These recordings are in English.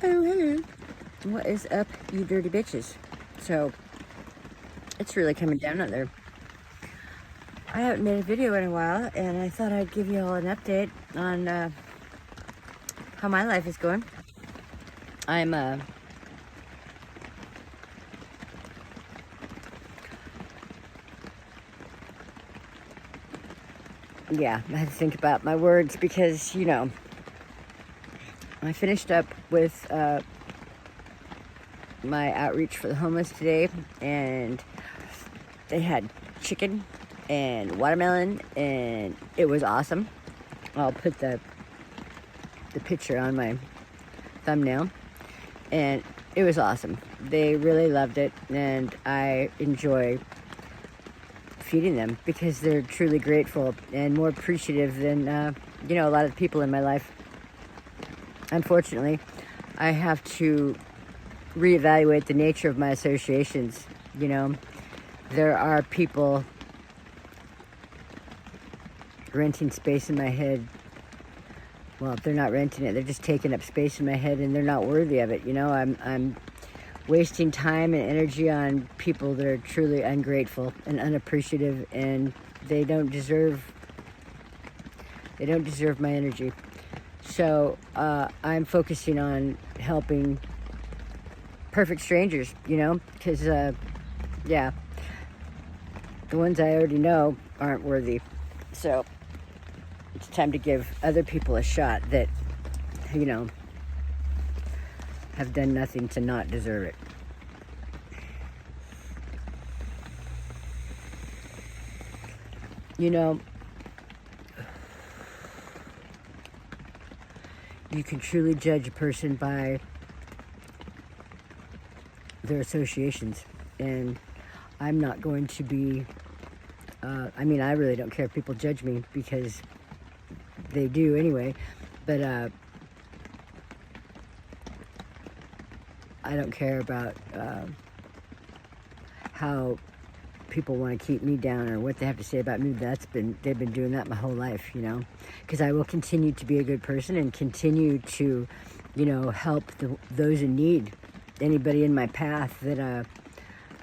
Oh, hello. What is up, you dirty bitches? So, it's really coming down out there. I haven't made a video in a while, and I thought I'd give you all an update on how my life is going. I'm, yeah, I had to think about my words because, you know, I finished up with my outreach for the homeless today, and they had chicken and watermelon, and it was awesome. I'll put the picture on my thumbnail, and it was awesome. They really loved it, and I enjoy feeding them because they're truly grateful and more appreciative than you know, a lot of people in my life. Unfortunately, I have to reevaluate the nature of my associations. You know, there are people renting space in my head. Well, they're not renting it, they're just taking up space in my head, and they're not worthy of it. You know, I'm wasting time and energy on people that are truly ungrateful and unappreciative, and they don't deserve my energy. So I'm focusing on helping perfect strangers, you know, because yeah, the ones I already know aren't worthy. So it's time to give other people a shot that, you know, have done nothing to not deserve it. You know, you can truly judge a person by their associations, and I'm not going to be, I mean, I really don't care if people judge me because they do anyway, but I don't care about how people want to keep me down or what they have to say about me. They've been doing that my whole life, you know, because I will continue to be a good person and continue to, you know, help those in need, anybody in my path that,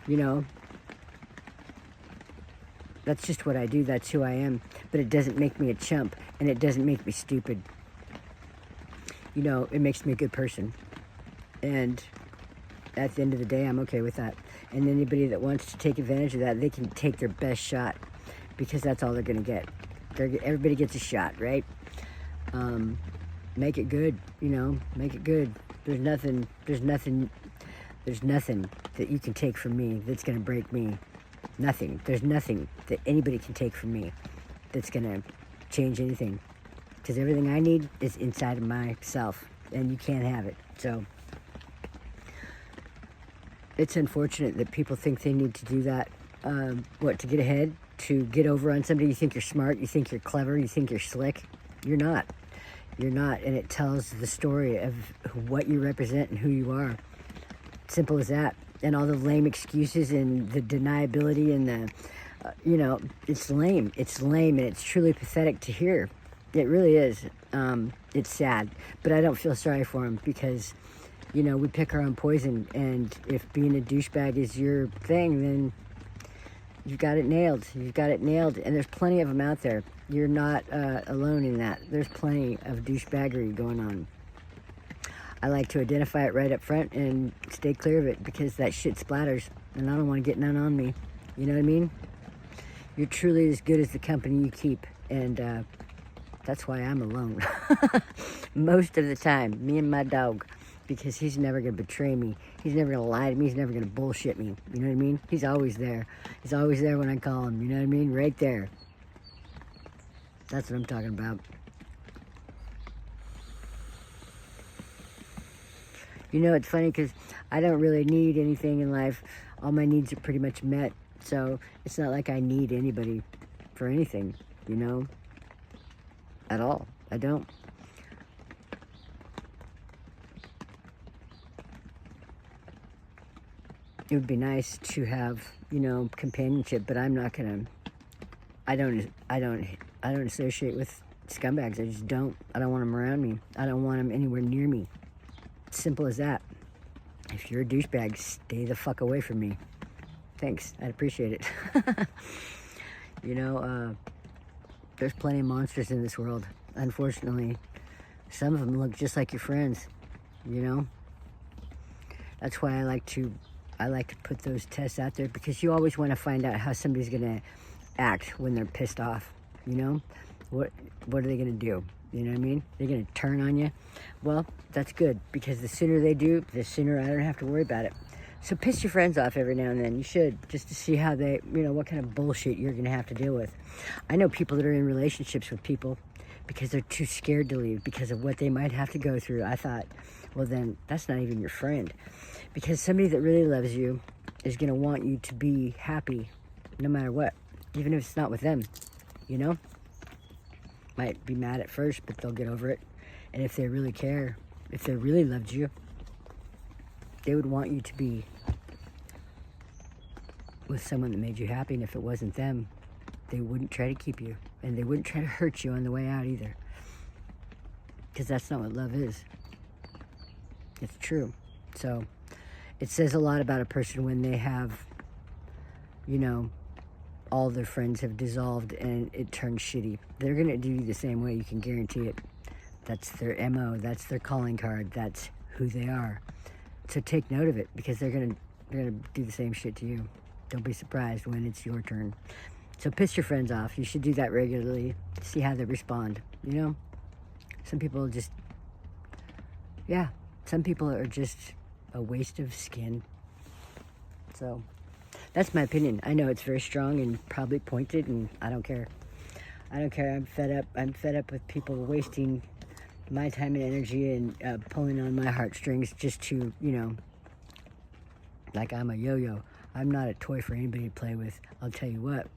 you know, that's just what I do. That's who I am. But it doesn't make me a chump, and it doesn't make me stupid. You know, it makes me a good person. And at the end of the day, I'm okay with that. And anybody that wants to take advantage of that, they can take their best shot, because that's all they're going to get. Everybody gets a shot, right? Make it good, you know, make it good. There's nothing that you can take from me that's going to break me. Nothing. There's nothing that anybody can take from me that's going to change anything. Because everything I need is inside of myself, and you can't have it. So it's unfortunate that people think they need to do that, to get ahead, to get over on somebody. You think you're smart, you think you're clever, you think you're slick. You're not. You're not, and it tells the story of what you represent and who you are. Simple as that. And all the lame excuses and the deniability and the, you know, it's lame. It's lame, and it's truly pathetic to hear. It really is. It's sad, but I don't feel sorry for them because, you know, we pick our own poison, and if being a douchebag is your thing, then you've got it nailed. You've got it nailed, and there's plenty of them out there. You're not alone in that. There's plenty of douchebaggery going on. I like to identify it right up front and stay clear of it, because that shit splatters, and I don't want to get none on me. You know what I mean? You're truly as good as the company you keep, and that's why I'm alone. Most of the time, me and my dog, because he's never going to betray me. He's never going to lie to me. He's never going to bullshit me. You know what I mean? He's always there. He's always there when I call him. You know what I mean? Right there. That's what I'm talking about. You know, it's funny because I don't really need anything in life. All my needs are pretty much met. So it's not like I need anybody for anything, you know, at all. I don't. It would be nice to have, you know, companionship, but I'm not gonna. I don't associate with scumbags. I just don't. I don't want them around me. I don't want them anywhere near me. Simple as that. If you're a douchebag, stay the fuck away from me. Thanks, I'd appreciate it. You know, there's plenty of monsters in this world. Unfortunately, some of them look just like your friends, you know? That's why I like to put those tests out there, because you always want to find out how somebody's going to act when they're pissed off, you know? What are they going to do? You know what I mean? They're going to turn on you. Well, that's good, because the sooner they do, the sooner I don't have to worry about it. So piss your friends off every now and then. You should, just to see how they, you know, what kind of bullshit you're going to have to deal with. I know people that are in relationships with people because they're too scared to leave because of what they might have to go through. I thought, well, then that's not even your friend. Because somebody that really loves you is going to want you to be happy no matter what, even if it's not with them, you know? Might be mad at first, but they'll get over it. And if they really care, if they really loved you, they would want you to be with someone that made you happy. And if it wasn't them, they wouldn't try to keep you. And they wouldn't try to hurt you on the way out either. Because that's not what love is. It's true. So it says a lot about a person when they have, you know, all their friends have dissolved and it turns shitty. They're going to do you the same way. You can guarantee it. That's their MO. That's their calling card. That's who they are. So take note of it, because they're gonna do the same shit to you. Don't be surprised when it's your turn. So piss your friends off. You should do that regularly. See how they respond. You know, some people just, yeah, some people are just a waste of skin. So that's my opinion. I know it's very strong and probably pointed, and I don't care. I don't care. I'm fed up. I'm fed up with people wasting my time and energy and pulling on my heartstrings just to, you know, like I'm a yo-yo. I'm not a toy for anybody to play with. I'll tell you what.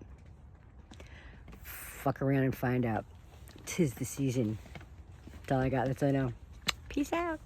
Fuck around and find out. 'Tis the season. That's all I got. That's all I know. Peace out.